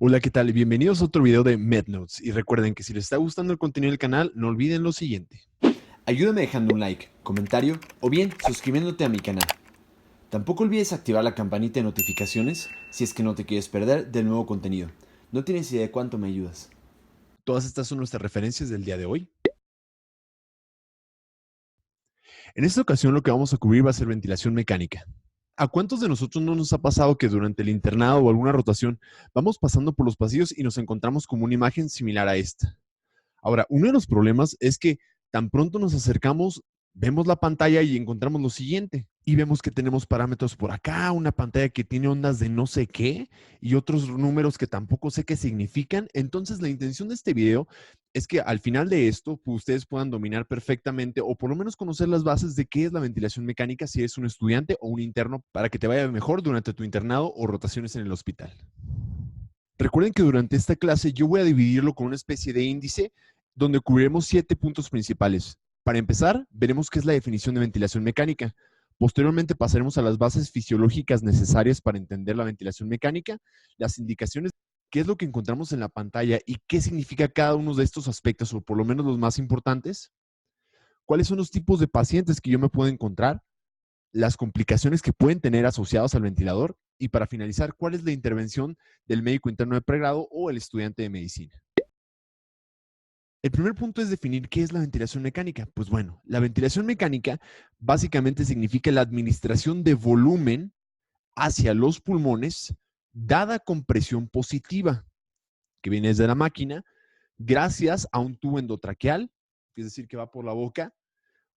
Hola, ¿qué tal? Bienvenidos a otro video de MedNotes. Y recuerden que si les está gustando el contenido del canal, no olviden lo siguiente. Ayúdame dejando un like, comentario o bien suscribiéndote a mi canal. Tampoco olvides activar la campanita de notificaciones si es que no te quieres perder del nuevo contenido. No tienes idea de cuánto me ayudas. Todas estas son nuestras referencias del día de hoy. En esta ocasión lo que vamos a cubrir va a ser ventilación mecánica. ¿A cuántos de nosotros no nos ha pasado que durante el internado o alguna rotación vamos pasando por los pasillos y nos encontramos con una imagen similar a esta? Ahora, uno de los problemas es que tan pronto nos acercamos, vemos la pantalla y encontramos lo siguiente. Y vemos que tenemos parámetros por acá, una pantalla que tiene ondas de no sé qué y otros números que tampoco sé qué significan. Entonces, la intención de este video es que al final de esto pues, ustedes puedan dominar perfectamente o por lo menos conocer las bases de qué es la ventilación mecánica si eres un estudiante o un interno para que te vaya mejor durante tu internado o rotaciones en el hospital. Recuerden que durante esta clase yo voy a dividirlo con una especie de índice donde cubriremos 7 puntos principales. Para empezar, veremos qué es la definición de ventilación mecánica. Posteriormente pasaremos a las bases fisiológicas necesarias para entender la ventilación mecánica, las indicaciones, qué es lo que encontramos en la pantalla y qué significa cada uno de estos aspectos, o por lo menos los más importantes. ¿Cuáles son los tipos de pacientes que yo me puedo encontrar? Las complicaciones que pueden tener asociadas al ventilador y para finalizar, cuál es la intervención del médico interno de pregrado o el estudiante de medicina. El primer punto es definir qué es la ventilación mecánica. Pues bueno, la ventilación mecánica básicamente significa la administración de volumen hacia los pulmones dada con presión positiva, que viene desde la máquina, gracias a un tubo endotraqueal, es decir, que va por la boca,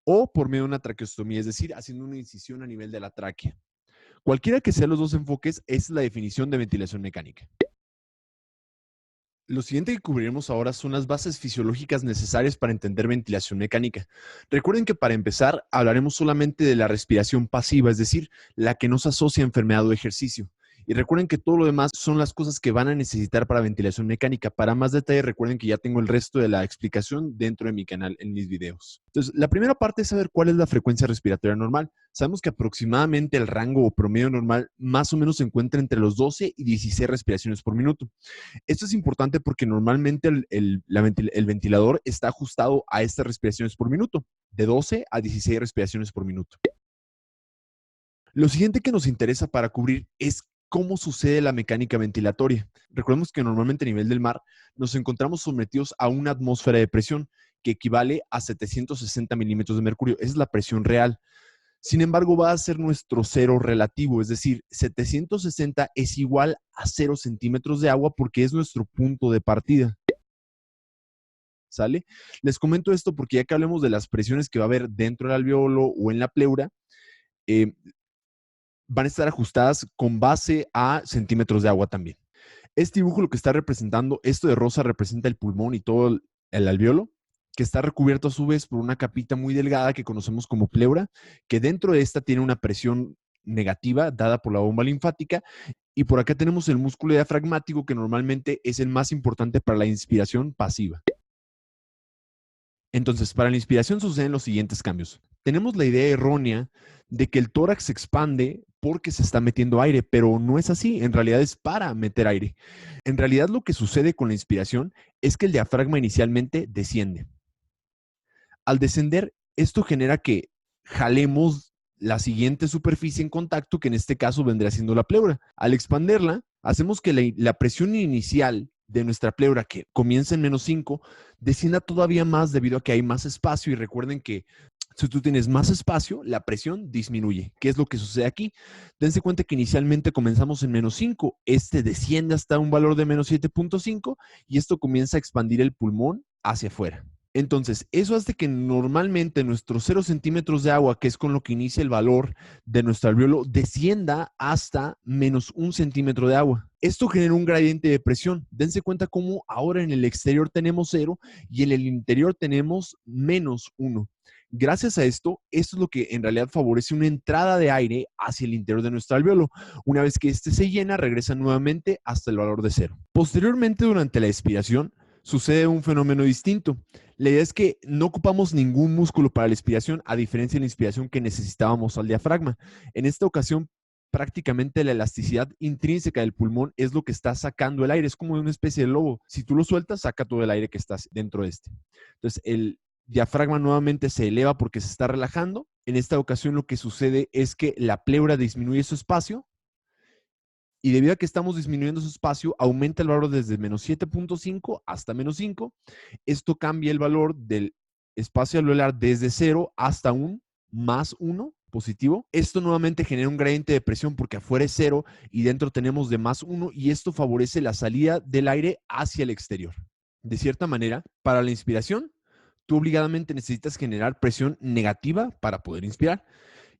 o por medio de una traqueostomía, es decir, haciendo una incisión a nivel de la tráquea. Cualquiera que sean los dos enfoques, es la definición de ventilación mecánica. Lo siguiente que cubriremos ahora son las bases fisiológicas necesarias para entender ventilación mecánica. Recuerden que para empezar hablaremos solamente de la respiración pasiva, es decir, la que no se asocia a enfermedad o ejercicio. Y recuerden que todo lo demás son las cosas que van a necesitar para ventilación mecánica. Para más detalle, recuerden que ya tengo el resto de la explicación dentro de mi canal en mis videos. Entonces, la primera parte es saber cuál es la frecuencia respiratoria normal. Sabemos que aproximadamente el rango o promedio normal más o menos se encuentra entre los 12 y 16 respiraciones por minuto. Esto es importante porque normalmente el ventilador está ajustado a estas respiraciones por minuto, de 12 a 16 respiraciones por minuto. Lo siguiente que nos interesa para cubrir es cómo sucede la mecánica ventilatoria. Recordemos que normalmente a nivel del mar nos encontramos sometidos a una atmósfera de presión que equivale a 760 milímetros de mercurio. Esa es la presión real. Sin embargo, va a ser nuestro cero relativo, es decir, 760 es igual a 0 centímetros de agua porque es nuestro punto de partida. ¿Sale? Les comento esto porque ya que hablemos de las presiones que va a haber dentro del alveolo o en la pleura, van a estar ajustadas con base a centímetros de agua también. Este dibujo lo que está representando, esto de rosa representa el pulmón y todo el alveolo, que está recubierto a su vez por una capita muy delgada que conocemos como pleura, que dentro de esta tiene una presión negativa dada por la bomba linfática, y por acá tenemos el músculo diafragmático que normalmente es el más importante para la inspiración pasiva. Entonces, para la inspiración suceden los siguientes cambios. Tenemos la idea errónea de que el tórax se expande porque se está metiendo aire, pero no es así. En realidad es para meter aire. En realidad lo que sucede con la inspiración es que el diafragma inicialmente desciende. Al descender, esto genera que jalemos la siguiente superficie en contacto, que en este caso vendría siendo la pleura. Al expanderla, hacemos que la presión inicial de nuestra pleura, que comienza en -5, descienda todavía más debido a que hay más espacio. Y recuerden que si tú tienes más espacio, la presión disminuye. ¿Qué es lo que sucede aquí? Dense cuenta que inicialmente comenzamos en -5, este desciende hasta un valor de -7.5 y esto comienza a expandir el pulmón hacia afuera. Entonces, eso hace que normalmente nuestros 0 centímetros de agua, que es con lo que inicia el valor de nuestro alveolo, descienda hasta -1 centímetro de agua. Esto genera un gradiente de presión. Dense cuenta cómo ahora en el exterior tenemos 0 y en el interior tenemos -1. Gracias a esto es lo que en realidad favorece una entrada de aire hacia el interior de nuestro alveolo. Una vez que este se llena, regresa nuevamente hasta el valor de 0. Posteriormente, durante la expiración, sucede un fenómeno distinto. La idea es que no ocupamos ningún músculo para la expiración, a diferencia de la inspiración que necesitábamos al diafragma. En esta ocasión, prácticamente la elasticidad intrínseca del pulmón es lo que está sacando el aire. Es como una especie de lobo. Si tú lo sueltas, saca todo el aire que está dentro de este. Entonces, el diafragma nuevamente se eleva porque se está relajando. En esta ocasión lo que sucede es que la pleura disminuye su espacio y debido a que estamos disminuyendo su espacio, aumenta el valor desde menos 7.5 hasta menos 5. Esto cambia el valor del espacio alveolar desde 0 hasta un más 1 positivo. Esto nuevamente genera un gradiente de presión porque afuera es 0 y dentro tenemos de más 1 y esto favorece la salida del aire hacia el exterior. De cierta manera, para la inspiración, tú obligadamente necesitas generar presión negativa para poder inspirar.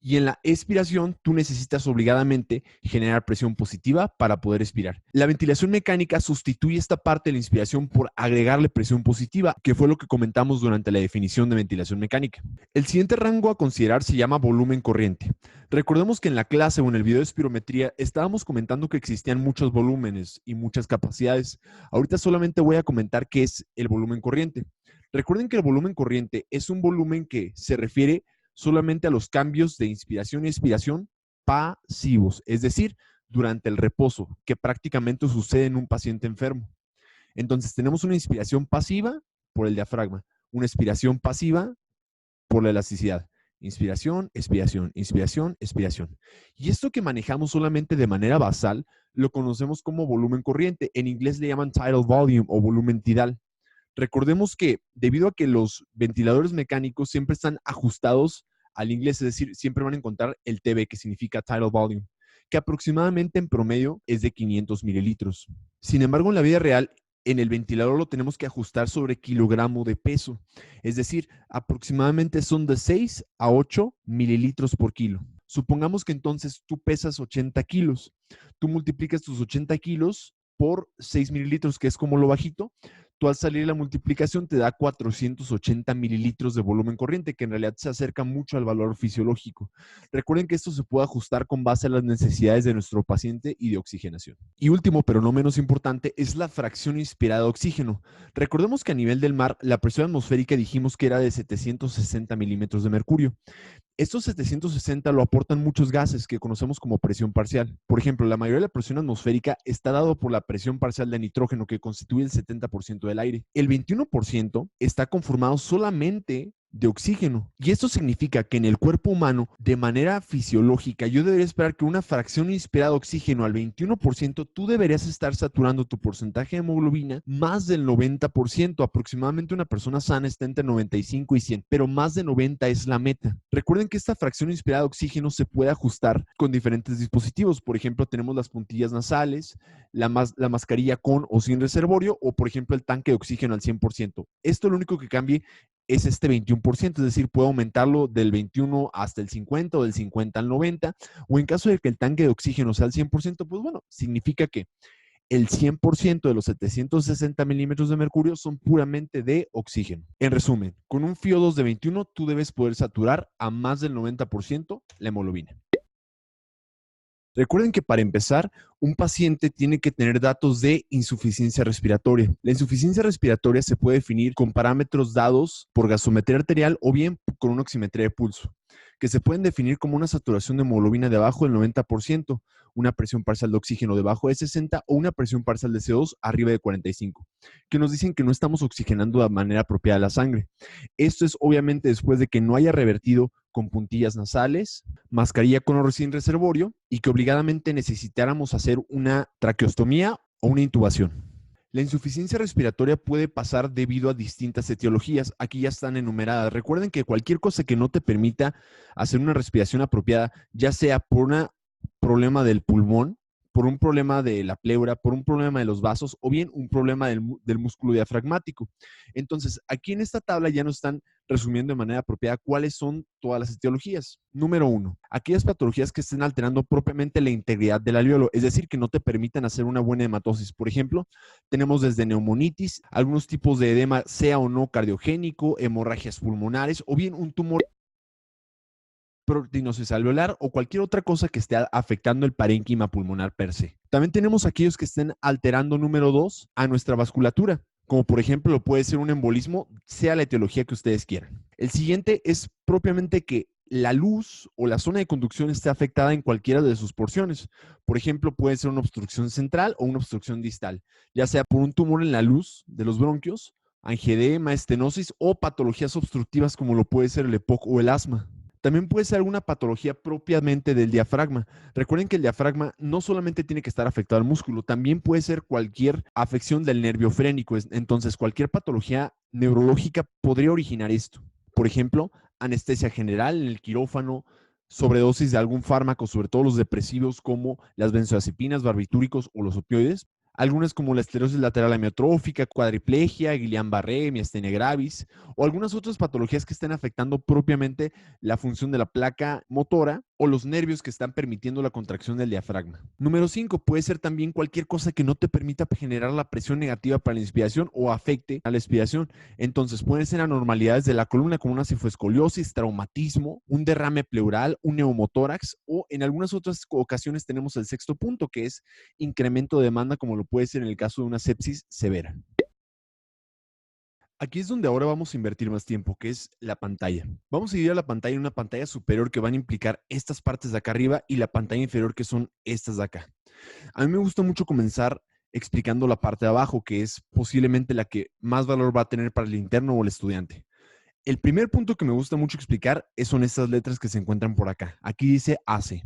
Y en la expiración, tú necesitas obligadamente generar presión positiva para poder expirar. La ventilación mecánica sustituye esta parte de la inspiración por agregarle presión positiva, que fue lo que comentamos durante la definición de ventilación mecánica. El siguiente rango a considerar se llama volumen corriente. Recordemos que en la clase o en el video de espirometría estábamos comentando que existían muchos volúmenes y muchas capacidades. Ahorita solamente voy a comentar qué es el volumen corriente. Recuerden que el volumen corriente es un volumen que se refiere solamente a los cambios de inspiración y expiración pasivos, es decir, durante el reposo, que prácticamente sucede en un paciente enfermo. Entonces, tenemos una inspiración pasiva por el diafragma, una expiración pasiva por la elasticidad. Inspiración, expiración, inspiración, expiración. Y esto que manejamos solamente de manera basal, lo conocemos como volumen corriente. En inglés le llaman tidal volume o volumen tidal. Recordemos que debido a que los ventiladores mecánicos siempre están ajustados al inglés, es decir, siempre van a encontrar el TB, que significa tidal volume, que aproximadamente en promedio es de 500 mililitros. Sin embargo, en la vida real, en el ventilador lo tenemos que ajustar sobre kilogramo de peso, es decir, aproximadamente son de 6 a 8 mililitros por kilo. Supongamos que entonces tú pesas 80 kilos, tú multiplicas tus 80 kilos por 6 mililitros, que es como lo bajito. Tú al salir la multiplicación te da 480 mililitros de volumen corriente, que en realidad se acerca mucho al valor fisiológico. Recuerden que esto se puede ajustar con base a las necesidades de nuestro paciente y de oxigenación. Y último, pero no menos importante, es la fracción inspirada de oxígeno. Recordemos que a nivel del mar, la presión atmosférica dijimos que era de 760 milímetros de mercurio. Estos 760 lo aportan muchos gases que conocemos como presión parcial. Por ejemplo, la mayoría de la presión atmosférica está dado por la presión parcial de nitrógeno, que constituye el 70% del aire. El 21% está conformado solamente de oxígeno. Y esto significa que en el cuerpo humano, de manera fisiológica, yo debería esperar que una fracción inspirada de oxígeno al 21%, tú deberías estar saturando tu porcentaje de hemoglobina más del 90%. Aproximadamente una persona sana está entre 95 y 100, pero más de 90 es la meta. Recuerden que esta fracción inspirada de oxígeno se puede ajustar con diferentes dispositivos. Por ejemplo, tenemos las puntillas nasales, la mascarilla con o sin reservorio, o por ejemplo el tanque de oxígeno al 100%. Esto lo único que cambie es este 21%, es decir, puedo aumentarlo del 21 hasta el 50 o del 50 al 90, o en caso de que el tanque de oxígeno sea al 100%, pues bueno, significa que el 100% de los 760 milímetros de mercurio son puramente de oxígeno. En resumen, con un FiO2 de 21, tú debes poder saturar a más del 90% la hemoglobina. Recuerden que para empezar, un paciente tiene que tener datos de insuficiencia respiratoria. La insuficiencia respiratoria se puede definir con parámetros dados por gasometría arterial o bien con una oximetría de pulso, que se pueden definir como una saturación de hemoglobina debajo del 90%, una presión parcial de oxígeno debajo de 60 o una presión parcial de CO2 arriba de 45, que nos dicen que no estamos oxigenando de manera apropiada la sangre. Esto es obviamente después de que no haya revertido con puntillas nasales, mascarilla con o sin reservorio y que obligadamente necesitáramos hacer una traqueostomía o una intubación. La insuficiencia respiratoria puede pasar debido a distintas etiologías. Aquí ya están enumeradas. Recuerden que cualquier cosa que no te permita hacer una respiración apropiada, ya sea por un problema del pulmón, por un problema de la pleura, por un problema de los vasos o bien un problema del músculo diafragmático. Entonces, aquí en esta tabla ya nos están resumiendo de manera apropiada cuáles son todas las etiologías. Número 1, aquellas patologías que estén alterando propiamente la integridad del alveolo, es decir, que no te permitan hacer una buena hematosis. Por ejemplo, tenemos desde neumonitis, algunos tipos de edema, sea o no cardiogénico, hemorragias pulmonares o bien un tumor proteinosis alveolar o cualquier otra cosa que esté afectando el parénquima pulmonar per se. También tenemos aquellos que estén alterando, número 2, a nuestra vasculatura, como por ejemplo lo puede ser un embolismo, sea la etiología que ustedes quieran. El siguiente es propiamente que la luz o la zona de conducción esté afectada en cualquiera de sus porciones. Por ejemplo, puede ser una obstrucción central o una obstrucción distal, ya sea por un tumor en la luz de los bronquios, angioedema, estenosis o patologías obstructivas como lo puede ser el EPOC o el asma. También puede ser alguna patología propiamente del diafragma. Recuerden que el diafragma no solamente tiene que estar afectado al músculo, también puede ser cualquier afección del nervio frénico. Entonces, cualquier patología neurológica podría originar esto. Por ejemplo, anestesia general en el quirófano, sobredosis de algún fármaco, sobre todo los depresivos como las benzodiazepinas, barbitúricos o los opioides. Algunas como la esclerosis lateral amiotrófica, cuadriplegia, Guillain-Barré, miastenia gravis o algunas otras patologías que estén afectando propiamente la función de la placa motora o los nervios que están permitiendo la contracción del diafragma. Número 5, puede ser también cualquier cosa que no te permita generar la presión negativa para la inspiración o afecte a la expiración. Entonces pueden ser anormalidades de la columna como una cifoescoliosis, traumatismo, un derrame pleural, un neumotórax o en algunas otras ocasiones tenemos el sexto punto que es incremento de demanda como lo puede ser en el caso de una sepsis severa. Aquí es donde ahora vamos a invertir más tiempo, que es la pantalla. Vamos a dividir a la pantalla en una pantalla superior que van a implicar estas partes de acá arriba y la pantalla inferior que son estas de acá. A mí me gusta mucho comenzar explicando la parte de abajo, que es posiblemente la que más valor va a tener para el interno o el estudiante. El primer punto que me gusta mucho explicar son estas letras que se encuentran por acá. Aquí dice AC.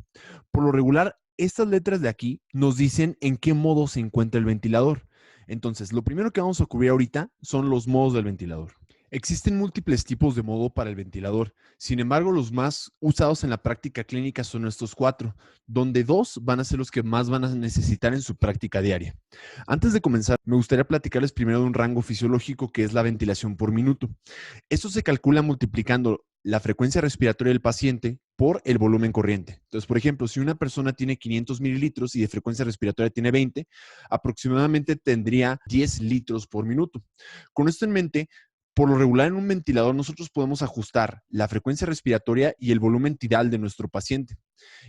Por lo regular, estas letras de aquí nos dicen en qué modo se encuentra el ventilador. Entonces, lo primero que vamos a cubrir ahorita son los modos del ventilador. Existen múltiples tipos de modo para el ventilador. Sin embargo, los más usados en la práctica clínica son estos 4, donde 2 van a ser los que más van a necesitar en su práctica diaria. Antes de comenzar, me gustaría platicarles primero de un rango fisiológico que es la ventilación por minuto. Esto se calcula multiplicando la frecuencia respiratoria del paciente por el volumen corriente. Entonces, por ejemplo, si una persona tiene 500 mililitros y de frecuencia respiratoria tiene 20, aproximadamente tendría 10 litros por minuto. Con esto en mente, por lo regular en un ventilador nosotros podemos ajustar la frecuencia respiratoria y el volumen tidal de nuestro paciente.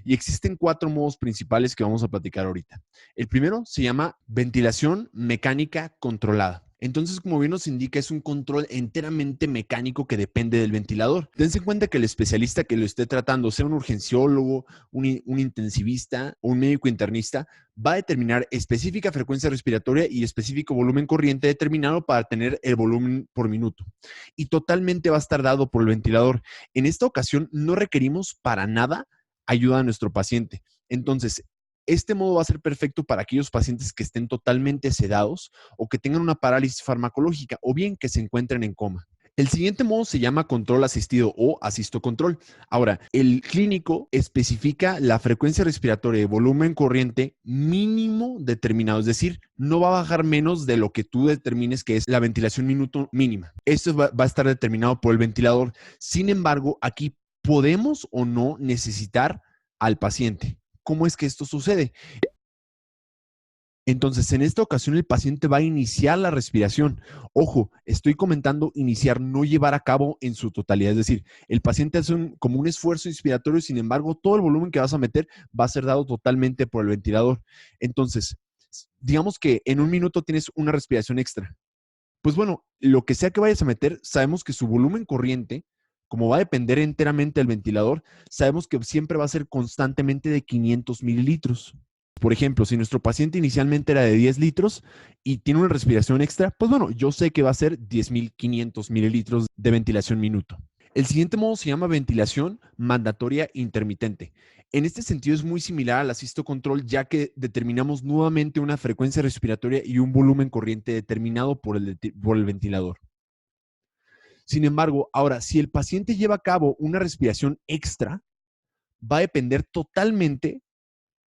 Y existen 4 modos principales que vamos a platicar ahorita. El primero se llama ventilación mecánica controlada. Entonces, como bien nos indica, es un control enteramente mecánico que depende del ventilador. Dense en cuenta que el especialista que lo esté tratando, sea un urgenciólogo, un intensivista o un médico internista, va a determinar específica frecuencia respiratoria y específico volumen corriente determinado para tener el volumen por minuto. Y totalmente va a estar dado por el ventilador. En esta ocasión no requerimos para nada ayuda a nuestro paciente. Entonces, este modo va a ser perfecto para aquellos pacientes que estén totalmente sedados o que tengan una parálisis farmacológica o bien que se encuentren en coma. El siguiente modo se llama control asistido o asistocontrol. Ahora, el clínico especifica la frecuencia respiratoria de volumen corriente mínimo determinado, es decir, no va a bajar menos de lo que tú determines que es la ventilación minuto mínima. Esto va a estar determinado por el ventilador. Sin embargo, aquí podemos o no necesitar al paciente. ¿Cómo es que esto sucede? Entonces, en esta ocasión el paciente va a iniciar la respiración. Ojo, estoy comentando iniciar, no llevar a cabo en su totalidad. Es decir, el paciente hace como un esfuerzo inspiratorio, sin embargo, todo el volumen que vas a meter va a ser dado totalmente por el ventilador. Entonces, digamos que en un minuto tienes una respiración extra. Pues bueno, lo que sea que vayas a meter, sabemos que su volumen corriente, como va a depender enteramente del ventilador, sabemos que siempre va a ser constantemente de 500 mililitros. Por ejemplo, si nuestro paciente inicialmente era de 10 litros y tiene una respiración extra, pues bueno, yo sé que va a ser 10.500 mililitros de ventilación minuto. El siguiente modo se llama ventilación mandatoria intermitente. En este sentido es muy similar al asisto control, ya que determinamos nuevamente una frecuencia respiratoria y un volumen corriente determinado por el ventilador. Sin embargo, ahora, si el paciente lleva a cabo una respiración extra, va a depender totalmente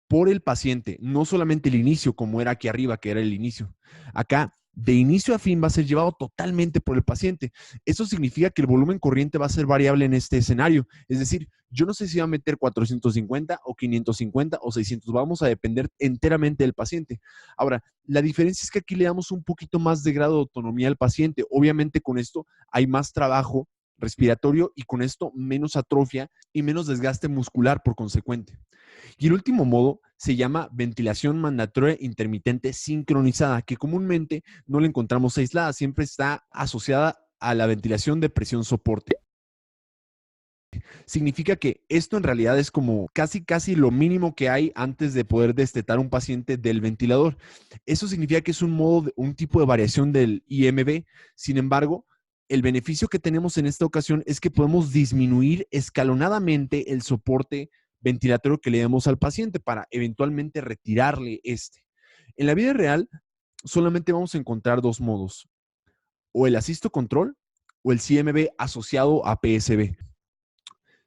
por el paciente, no solamente el inicio, como era aquí arriba, que era el inicio. Acá, de inicio a fin, va a ser llevado totalmente por el paciente. Eso significa que el volumen corriente va a ser variable en este escenario. Es decir, yo no sé si va a meter 450 o 550 o 600. Vamos a depender enteramente del paciente. Ahora, la diferencia es que aquí le damos un poquito más de grado de autonomía al paciente. Obviamente, con esto hay más trabajo respiratorio y con esto menos atrofia y menos desgaste muscular por consecuente. Y el último modo se llama ventilación mandatoria intermitente sincronizada, que comúnmente no la encontramos aislada, siempre está asociada a la ventilación de presión soporte. Significa que esto en realidad es como casi lo mínimo que hay antes de poder destetar un paciente del ventilador. Eso significa que es un tipo de variación del IMB. Sin embargo, el beneficio que tenemos en esta ocasión es que podemos disminuir escalonadamente el soporte ventilatorio que le demos al paciente para eventualmente retirarle este. En la vida real, solamente vamos a encontrar dos modos, o el asisto control o el CMB asociado a PSB,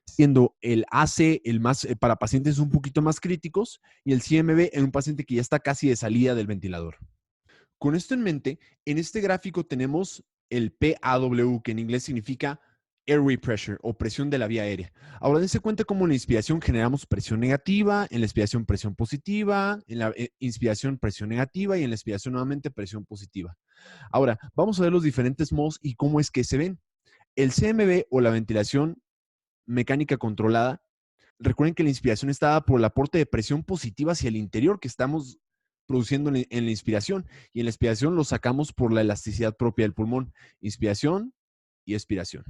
siendo el AC el más para pacientes un poquito más críticos y el CMB en un paciente que ya está casi de salida del ventilador. Con esto en mente, en este gráfico tenemos el PAW, que en inglés significa airway pressure o presión de la vía aérea. Ahora dense cuenta cómo en la inspiración generamos presión negativa, en la expiración presión positiva, en la inspiración presión negativa y en la expiración nuevamente presión positiva. Ahora, vamos a ver los diferentes modos y cómo es que se ven. El CMB o la ventilación mecánica controlada, recuerden que la inspiración está dada por el aporte de presión positiva hacia el interior que estamos produciendo en la inspiración, y en la expiración lo sacamos por la elasticidad propia del pulmón. Inspiración y expiración.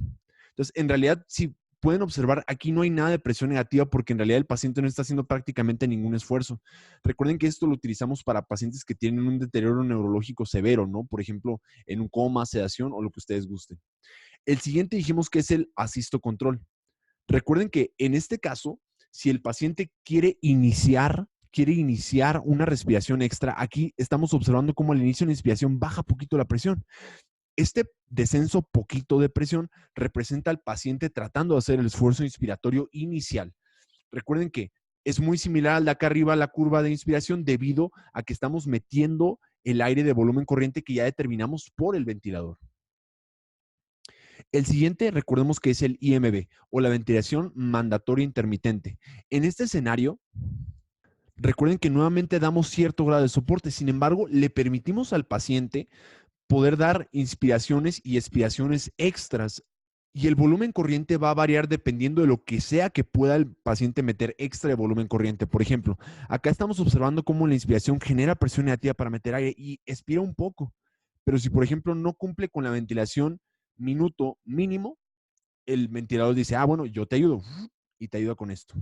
Entonces, en realidad, si pueden observar, aquí no hay nada de presión negativa porque en realidad el paciente no está haciendo prácticamente ningún esfuerzo. Recuerden que esto lo utilizamos para pacientes que tienen un deterioro neurológico severo, ¿no? Por ejemplo, en un coma, sedación o lo que ustedes gusten. El siguiente dijimos que es el asisto control. Recuerden que en este caso, si el paciente quiere iniciar una respiración extra, aquí estamos observando cómo al inicio de la inspiración baja poquito la presión. Este descenso poquito de presión representa al paciente tratando de hacer el esfuerzo inspiratorio inicial. Recuerden que es muy similar al de acá arriba, la curva de inspiración, debido a que estamos metiendo el aire de volumen corriente que ya determinamos por el ventilador. El siguiente, recordemos que es el IMB o la ventilación mandatoria intermitente. En este escenario, recuerden que nuevamente damos cierto grado de soporte, sin embargo, le permitimos al paciente poder dar inspiraciones y expiraciones extras, y el volumen corriente va a variar dependiendo de lo que sea que pueda el paciente meter extra de volumen corriente. Por ejemplo, acá estamos observando cómo la inspiración genera presión negativa para meter aire y expira un poco, pero si por ejemplo no cumple con la ventilación minuto mínimo, el ventilador dice, bueno, yo te ayudo y te ayuda con esto.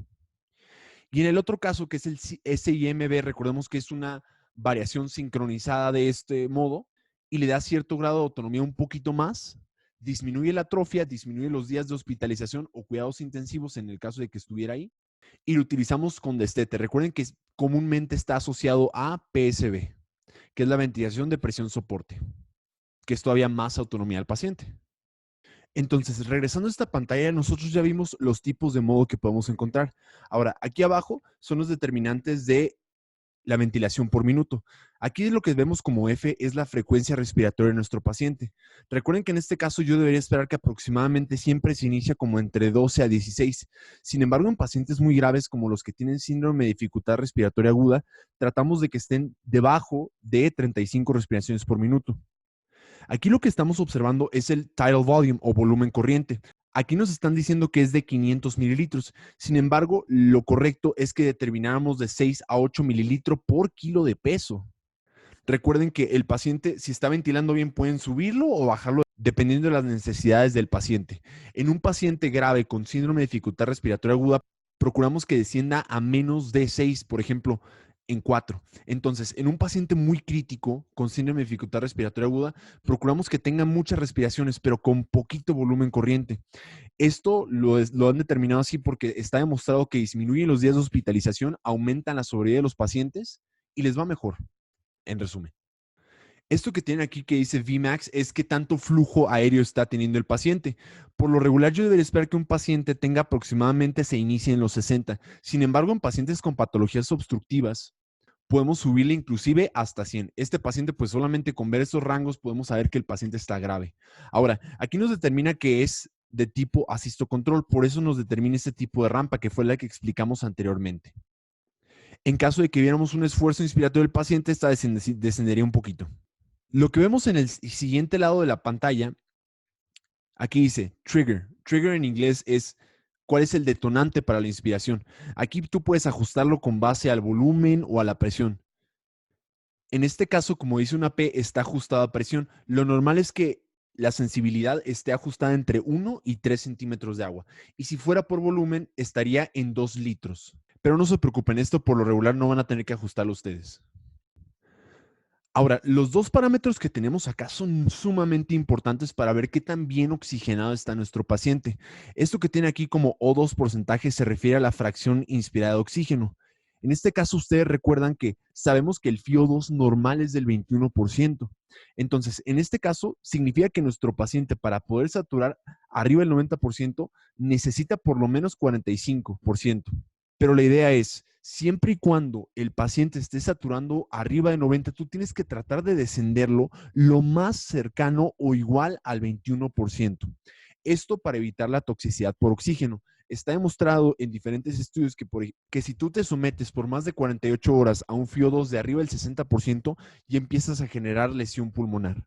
Y en el otro caso, que es el SIMB, recordemos que es una variación sincronizada de este modo y le da cierto grado de autonomía un poquito más, disminuye la atrofia, disminuye los días de hospitalización o cuidados intensivos en el caso de que estuviera ahí, y lo utilizamos con destete. Recuerden que comúnmente está asociado a PSB, que es la ventilación de presión soporte, que es todavía más autonomía al paciente. Entonces, regresando a esta pantalla, nosotros ya vimos los tipos de modo que podemos encontrar. Ahora, aquí abajo son los determinantes de la ventilación por minuto. Aquí lo que vemos como F es la frecuencia respiratoria de nuestro paciente. Recuerden que en este caso yo debería esperar que aproximadamente siempre se inicia como entre 12 a 16. Sin embargo, en pacientes muy graves como los que tienen síndrome de dificultad respiratoria aguda, tratamos de que estén debajo de 35 respiraciones por minuto. Aquí lo que estamos observando es el tidal volume o volumen corriente. Aquí nos están diciendo que es de 500 mililitros. Sin embargo, lo correcto es que determináramos de 6 a 8 mililitros por kilo de peso. Recuerden que el paciente, si está ventilando bien, pueden subirlo o bajarlo dependiendo de las necesidades del paciente. En un paciente grave con síndrome de dificultad respiratoria aguda, procuramos que descienda a menos de 6, por ejemplo, en 4. Entonces, en un paciente muy crítico con síndrome de dificultad respiratoria aguda, procuramos que tenga muchas respiraciones, pero con poquito volumen corriente. Esto lo han determinado así porque está demostrado que disminuyen los días de hospitalización, aumentan la sobrevida de los pacientes y les va mejor, en resumen. Esto que tienen aquí que dice Vmax es qué tanto flujo aéreo está teniendo el paciente. Por lo regular, yo debería esperar que un paciente tenga aproximadamente, se inicie en los 60. Sin embargo, en pacientes con patologías obstructivas, podemos subirle inclusive hasta 100. Este paciente, pues solamente con ver estos rangos podemos saber que el paciente está grave. Ahora, aquí nos determina que es de tipo asisto control, por eso nos determina este tipo de rampa, que fue la que explicamos anteriormente. En caso de que viéramos un esfuerzo inspiratorio del paciente, esta descendería un poquito. Lo que vemos en el siguiente lado de la pantalla, aquí dice trigger. Trigger en inglés es cuál es el detonante para la inspiración. Aquí tú puedes ajustarlo con base al volumen o a la presión. En este caso, como dice una P, está ajustada a presión. Lo normal es que la sensibilidad esté ajustada entre 1 y 3 centímetros de agua. Y si fuera por volumen, estaría en 2 litros. Pero no se preocupen, esto por lo regular no van a tener que ajustarlo ustedes. Ahora, los dos parámetros que tenemos acá son sumamente importantes para ver qué tan bien oxigenado está nuestro paciente. Esto que tiene aquí como O2 porcentaje se refiere a la fracción inspirada de oxígeno. En este caso, ustedes recuerdan que sabemos que el FiO2 normal es del 21%. Entonces, en este caso, significa que nuestro paciente para poder saturar arriba del 90% necesita por lo menos 45%. Pero la idea es, siempre y cuando el paciente esté saturando arriba de 90, tú tienes que tratar de descenderlo lo más cercano o igual al 21%. Esto para evitar la toxicidad por oxígeno. Está demostrado en diferentes estudios que si tú te sometes por más de 48 horas a un FiO2 de arriba del 60%, ya empiezas a generar lesión pulmonar.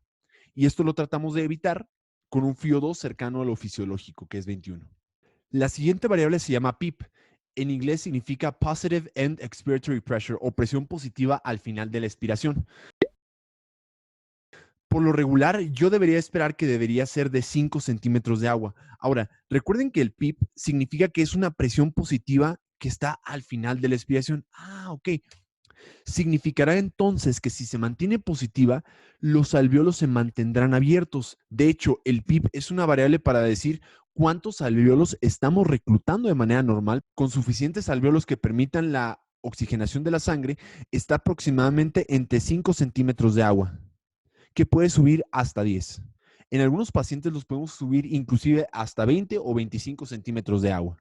Y esto lo tratamos de evitar con un FiO2 cercano a lo fisiológico, que es 21. La siguiente variable se llama PEEP. En inglés significa Positive End Expiratory Pressure o presión positiva al final de la expiración. Por lo regular, yo debería esperar que debería ser de 5 centímetros de agua. Ahora, recuerden que el PEEP significa que es una presión positiva que está al final de la expiración. Ok. Significará entonces que si se mantiene positiva, los alvéolos se mantendrán abiertos. De hecho, el PEEP es una variable para decir cuántos alvéolos estamos reclutando de manera normal con suficientes alvéolos que permitan la oxigenación de la sangre. Está aproximadamente entre 5 centímetros de agua, que puede subir hasta 10. En algunos pacientes los podemos subir inclusive hasta 20 o 25 centímetros de agua.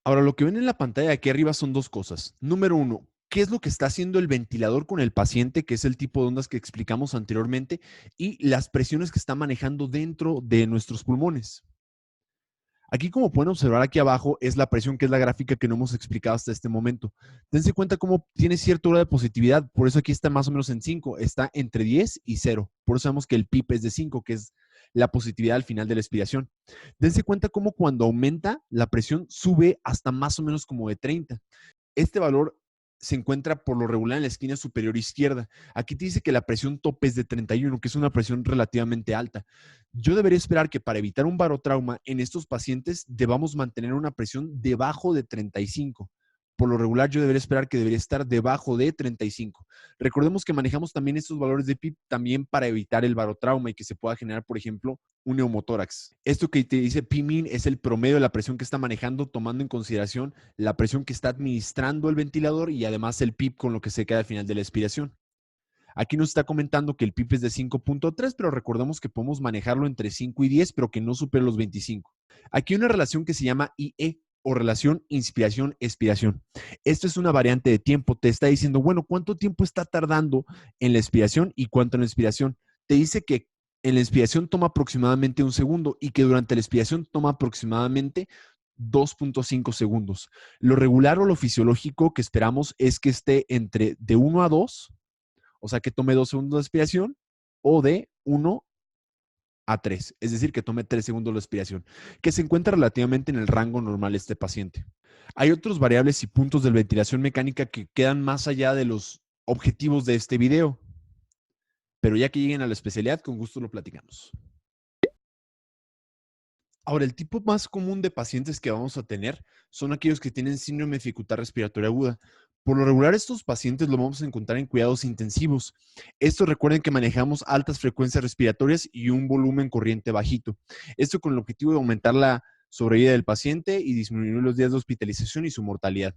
Ahora, lo que ven en la pantalla de aquí arriba son dos cosas. Número uno, ¿qué es lo que está haciendo el ventilador con el paciente, que es el tipo de ondas que explicamos anteriormente, y las presiones que está manejando dentro de nuestros pulmones? Aquí, como pueden observar aquí abajo, es la presión, que es la gráfica que no hemos explicado hasta este momento. Dense cuenta cómo tiene cierta hora de positividad, por eso aquí está más o menos en 5, está entre 10 y 0. Por eso sabemos que el PIP es de 5, que es la positividad al final de la expiración. Dense cuenta cómo cuando aumenta, la presión sube hasta más o menos como de 30. Este valor se encuentra por lo regular en la esquina superior izquierda. Aquí te dice que la presión tope es de 31, que es una presión relativamente alta. Yo debería esperar que para evitar un barotrauma en estos pacientes debamos mantener una presión debajo de 35. Por lo regular, yo debería esperar que debería estar debajo de 35. Recordemos que manejamos también estos valores de PIP también para evitar el barotrauma y que se pueda generar, por ejemplo, un neumotórax. Esto que te dice PMIN es el promedio de la presión que está manejando, tomando en consideración la presión que está administrando el ventilador y además el PIP con lo que se queda al final de la expiración. Aquí nos está comentando que el PIP es de 5.3, pero recordemos que podemos manejarlo entre 5 y 10, pero que no supere los 25. Aquí hay una relación que se llama IE, o relación inspiración-expiración. Esto es una variante de tiempo. Te está diciendo, bueno, ¿cuánto tiempo está tardando en la expiración y cuánto en la expiración? Te dice que en la expiración toma aproximadamente 1 segundo y que durante la expiración toma aproximadamente 2.5 segundos. Lo regular o lo fisiológico que esperamos es que esté entre de 1 a 2, o sea, que tome 2 segundos de expiración, o de 1 a 3, es decir, que tome 3 segundos la expiración, que se encuentra relativamente en el rango normal de este paciente. Hay otros variables y puntos de ventilación mecánica que quedan más allá de los objetivos de este video, pero ya que lleguen a la especialidad, con gusto lo platicamos. Ahora, el tipo más común de pacientes que vamos a tener son aquellos que tienen síndrome de dificultad respiratoria aguda. Por lo regular, estos pacientes los vamos a encontrar en cuidados intensivos. Esto recuerden que manejamos altas frecuencias respiratorias y un volumen corriente bajito. Esto con el objetivo de aumentar la sobrevida del paciente y disminuir los días de hospitalización y su mortalidad.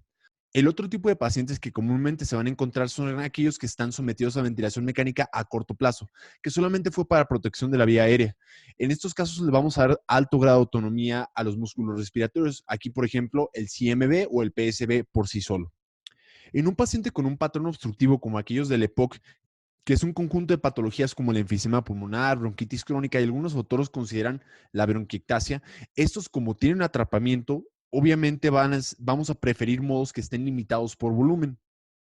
El otro tipo de pacientes que comúnmente se van a encontrar son aquellos que están sometidos a ventilación mecánica a corto plazo, que solamente fue para protección de la vía aérea. En estos casos le vamos a dar alto grado de autonomía a los músculos respiratorios. Aquí, por ejemplo, el CMB o el PSB por sí solo. En un paciente con un patrón obstructivo como aquellos del EPOC, que es un conjunto de patologías como el enfisema pulmonar, bronquitis crónica y algunos autores consideran la bronquiectasia, estos como tienen atrapamiento, obviamente vamos a preferir modos que estén limitados por volumen.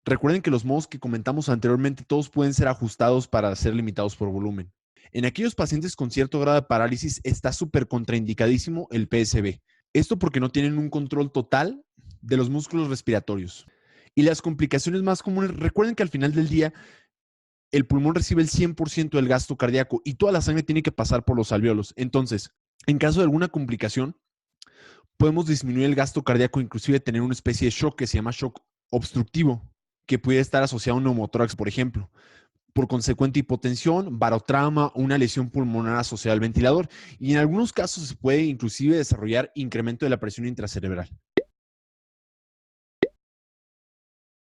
Recuerden que los modos que comentamos anteriormente todos pueden ser ajustados para ser limitados por volumen. En aquellos pacientes con cierto grado de parálisis está súper contraindicadísimo el PSB. Esto porque no tienen un control total de los músculos respiratorios. Y las complicaciones más comunes, recuerden que al final del día el pulmón recibe el 100% del gasto cardíaco y toda la sangre tiene que pasar por los alvéolos. Entonces, en caso de alguna complicación, podemos disminuir el gasto cardíaco, inclusive tener una especie de shock que se llama shock obstructivo, que puede estar asociado a un neumotórax, por ejemplo, por consecuente hipotensión, barotrauma o una lesión pulmonar asociada al ventilador. Y en algunos casos se puede inclusive desarrollar incremento de la presión intracerebral.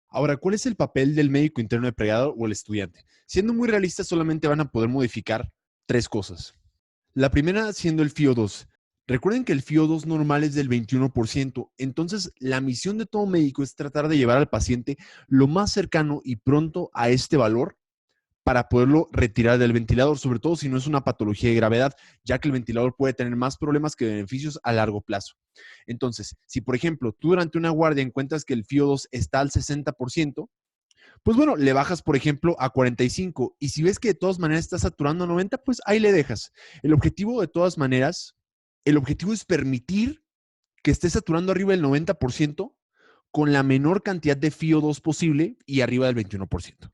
Ahora, ¿cuál es el papel del médico interno de pregrado o el estudiante? Siendo muy realistas, solamente van a poder modificar 3 cosas. La primera siendo el FiO2. Recuerden que el FiO2 normal es del 21%, entonces la misión de todo médico es tratar de llevar al paciente lo más cercano y pronto a este valor para poderlo retirar del ventilador, sobre todo si no es una patología de gravedad, ya que el ventilador puede tener más problemas que beneficios a largo plazo. Entonces, si por ejemplo tú durante una guardia encuentras que el FiO2 está al 60%, pues bueno, le bajas, por ejemplo, a 45 y si ves que de todas maneras está saturando a 90, pues ahí le dejas. El objetivo de todas maneras, el objetivo es permitir que esté saturando arriba del 90% con la menor cantidad de FiO2 posible y arriba del 21%.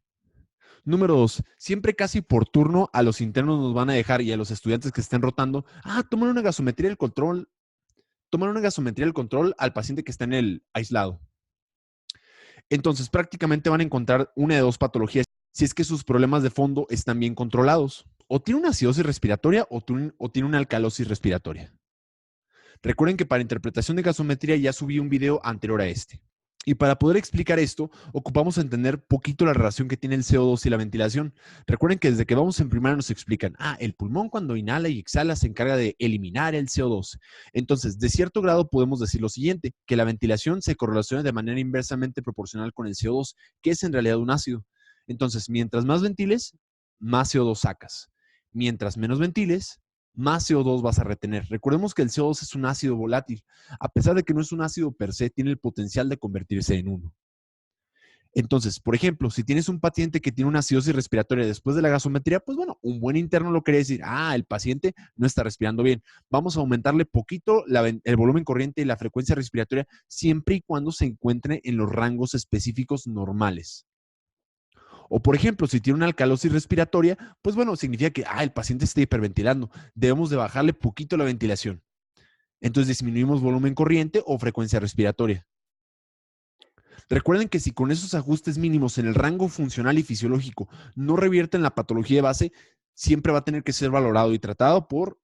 Número 2, siempre casi por turno a los internos nos van a dejar y a los estudiantes que estén rotando, tomar una gasometría del control, al paciente que está en el aislado. Entonces, prácticamente van a encontrar una de 2 patologías si es que sus problemas de fondo están bien controlados. O tiene una acidosis respiratoria o tiene una alcalosis respiratoria. Recuerden que para interpretación de gasometría ya subí un video anterior a este. Y para poder explicar esto, ocupamos entender poquito la relación que tiene el CO2 y la ventilación. Recuerden que desde que vamos en primaria nos explican, el pulmón cuando inhala y exhala se encarga de eliminar el CO2. Entonces, de cierto grado podemos decir lo siguiente, que la ventilación se correlaciona de manera inversamente proporcional con el CO2, que es en realidad un ácido. Entonces, mientras más ventiles, más CO2 sacas. Mientras menos ventiles, más CO2 vas a retener. Recordemos que el CO2 es un ácido volátil. A pesar de que no es un ácido per se, tiene el potencial de convertirse en uno. Entonces, por ejemplo, si tienes un paciente que tiene una acidosis respiratoria después de la gasometría, pues bueno, un buen interno lo quiere decir, el paciente no está respirando bien. Vamos a aumentarle poquito el volumen corriente y la frecuencia respiratoria siempre y cuando se encuentre en los rangos específicos normales. O, por ejemplo, si tiene una alcalosis respiratoria, pues bueno, significa que el paciente está hiperventilando. Debemos de bajarle poquito la ventilación. Entonces disminuimos volumen corriente o frecuencia respiratoria. Recuerden que si con esos ajustes mínimos en el rango funcional y fisiológico no revierten la patología de base, siempre va a tener que ser valorado y tratado por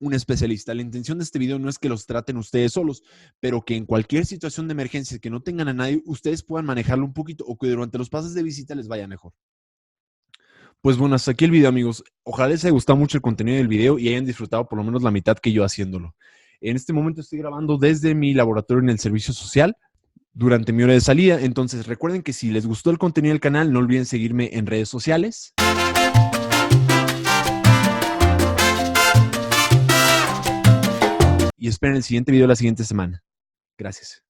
un especialista. La intención de este video no es que los traten ustedes solos, pero que en cualquier situación de emergencia que no tengan a nadie, ustedes puedan manejarlo un poquito o que durante los pases de visita les vaya mejor. Pues bueno, hasta aquí el video, amigos. Ojalá les haya gustado mucho el contenido del video y hayan disfrutado por lo menos la mitad que yo haciéndolo. En este momento estoy grabando desde mi laboratorio en el servicio social durante mi hora de salida. Entonces recuerden que si les gustó el contenido del canal, no olviden seguirme en redes sociales. Y esperen el siguiente video la siguiente semana. Gracias.